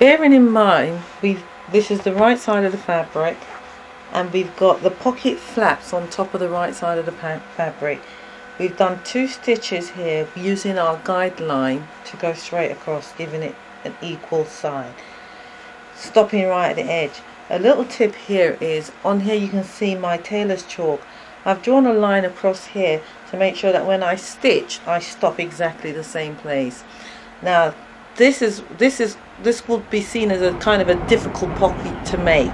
bearing in mind this is the right side of the fabric, and we've got the pocket flaps on top of the right side of the fabric. We've done 2 stitches here using our guideline to go straight across, giving it an equal side, stopping right at the edge. A little tip here is, on here you can see my tailor's chalk. I've drawn a line across here to make sure that when I stitch I stop exactly the same place. Now this will be seen as a kind of a difficult pocket to make,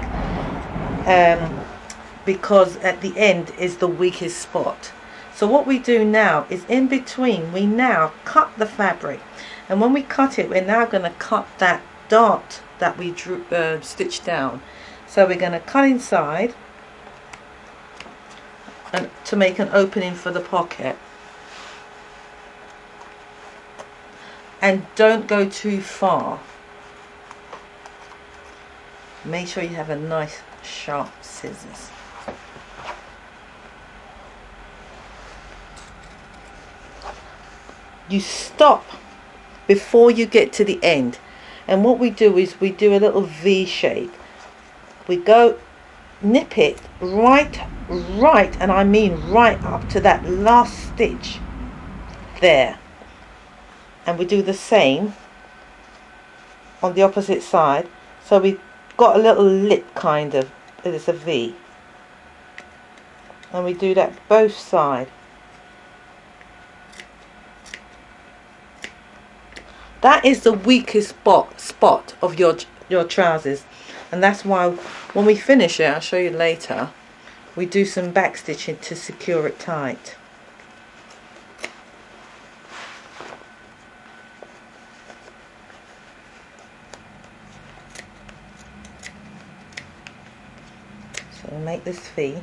because at the end is the weakest spot. So what we do now is, in between, we now cut the fabric, and when we cut it, we're now going to cut that dart that we drew stitched down. So we're going to cut inside and to make an opening for the pocket, and don't go too far. Make sure you have a nice sharp scissors. You stop before you get to the end, and what we do is we do a little V shape. We go nip it right, and I mean right up to that last stitch there, and we do the same on the opposite side. So we've got a little lip, kind of, it's a V, and we do that both sides. That is the weakest spot of your trousers, and that's why when we finish it, I'll show you later, we do some back stitching to secure it tight. So we make this V.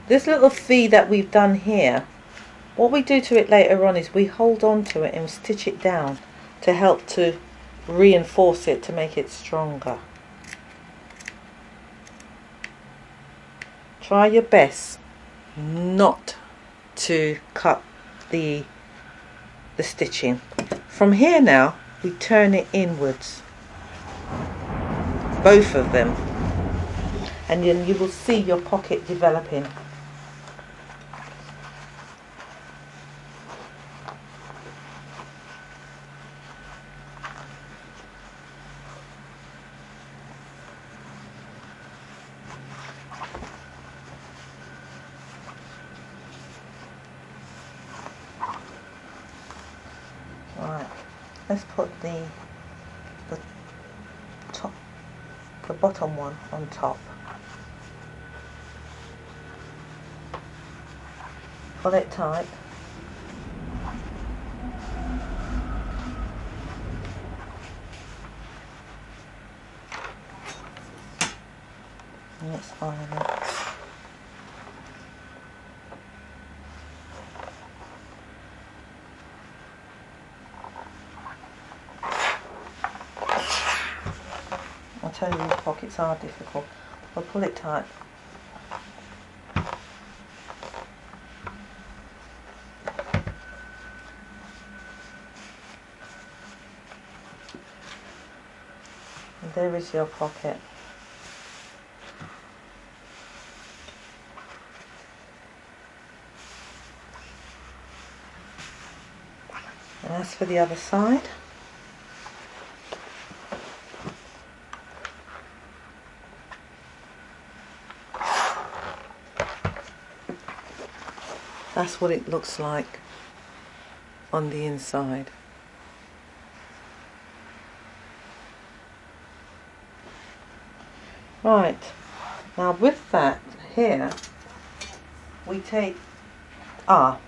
This little V that we've done here, what we do to it later on is we hold on to it and stitch it down to help to reinforce it, to make it stronger. Try your best not to cut the stitching. From here now we turn it inwards, both of them, and then you will see your pocket developing. Right, let's put the bottom one on top. Pull it tight. And let's iron it. I'll tell you, these pockets are difficult. I'll pull it tight. And there is your pocket. And as for the other side, that's what it looks like on the inside. Right, now with that here, we take that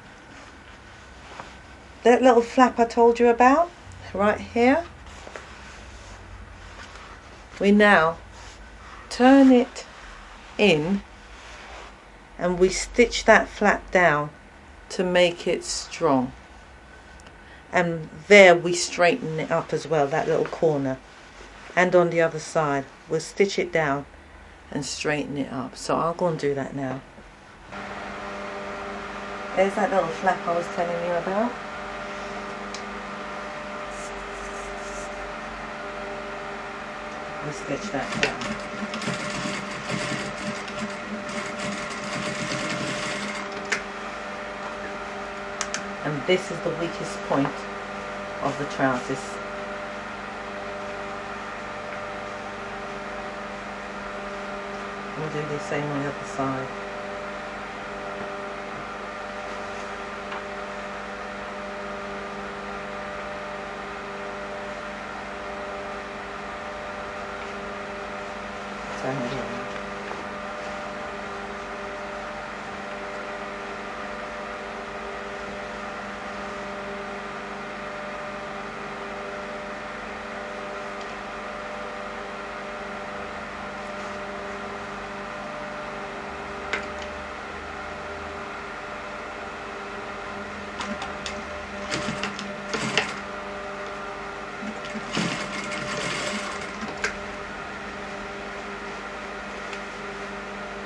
little flap I told you about, right here. We now turn it in and we stitch that flap down to make it strong, and there we straighten it up as well, that little corner, and on the other side we'll stitch it down and straighten it up. So I'll go and do that now. There's that little flap I was telling you about. and stitch that down. And this is the weakest point of the trousers. We'll do the same on the other side. Turn it around.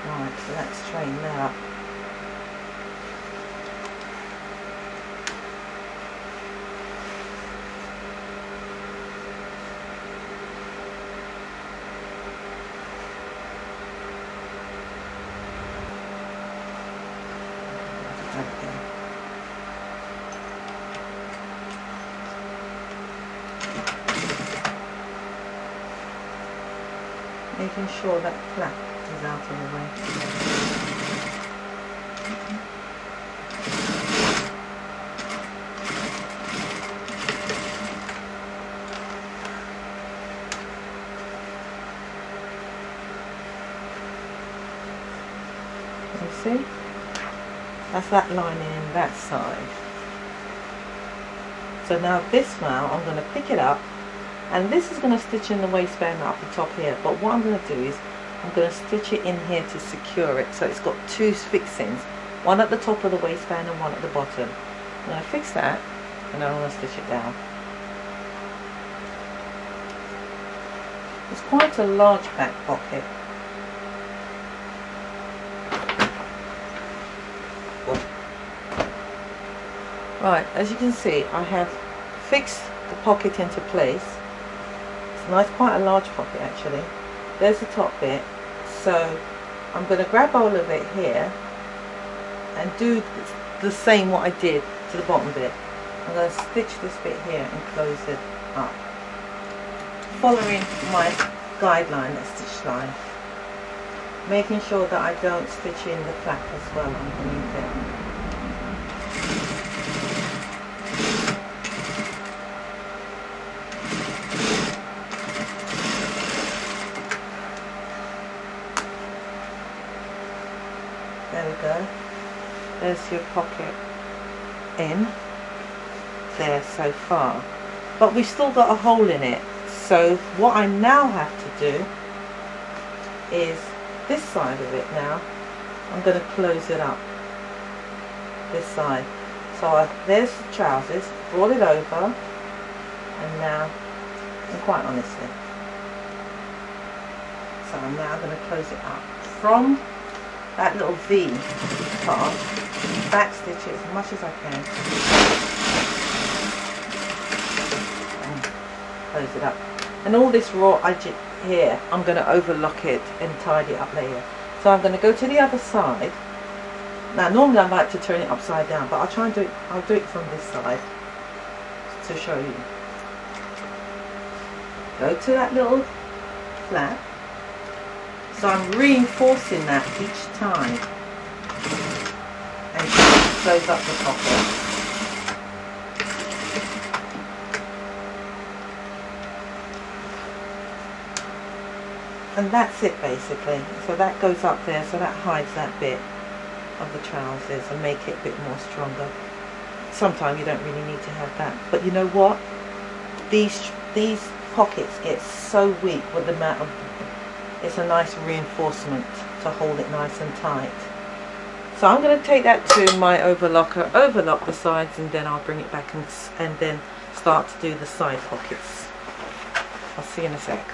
Right, so that's straightened out. Okay. Making sure that flap is out of the way. You see? That's that lining in that side. So now this now I'm going to pick it up, and this is going to stitch in the waistband up the top here, but what I'm going to do is I'm going to stitch it in here to secure it, so it's got two fixings, one at the top of the waistband and one at the bottom. I'm going to fix that, and then I'm going to stitch it down. It's quite a large back pocket. Right, as you can see, I have fixed the pocket into place. It's nice, quite a large pocket actually. There's the top bit, so I'm going to grab hold of it here and do the same what I did to the bottom bit. I'm going to stitch this bit here and close it up, following my guideline, that stitch line, making sure that I don't stitch in the flap as well underneath it. There we go. There's your pocket in there so far. But we've still got a hole in it. So what I now have to do is this side of it now. I'm going to close it up. This side. So there's the trousers. Brought it over. And now, and quite honestly, so I'm now going to close it up. From that little V part, back stitch it as much as I can and close it up. And all this raw here, I'm going to overlock it and tidy it up later. So I'm going to go to the other side. Now normally I like to turn it upside down, but I'll try and do it, I'll do it from this side to show you. Go to that little flap. So I'm reinforcing that each time and close up the pocket. And that's it basically. So that goes up there, so that hides that bit of the trousers and make it a bit more stronger. Sometimes you don't really need to have that. But you know what? These pockets get so weak with the amount of, it's a nice reinforcement to hold it nice and tight. So I'm going to take that to my overlocker, overlock the sides, and then I'll bring it back and then start to do the side pockets. I'll see you in a sec.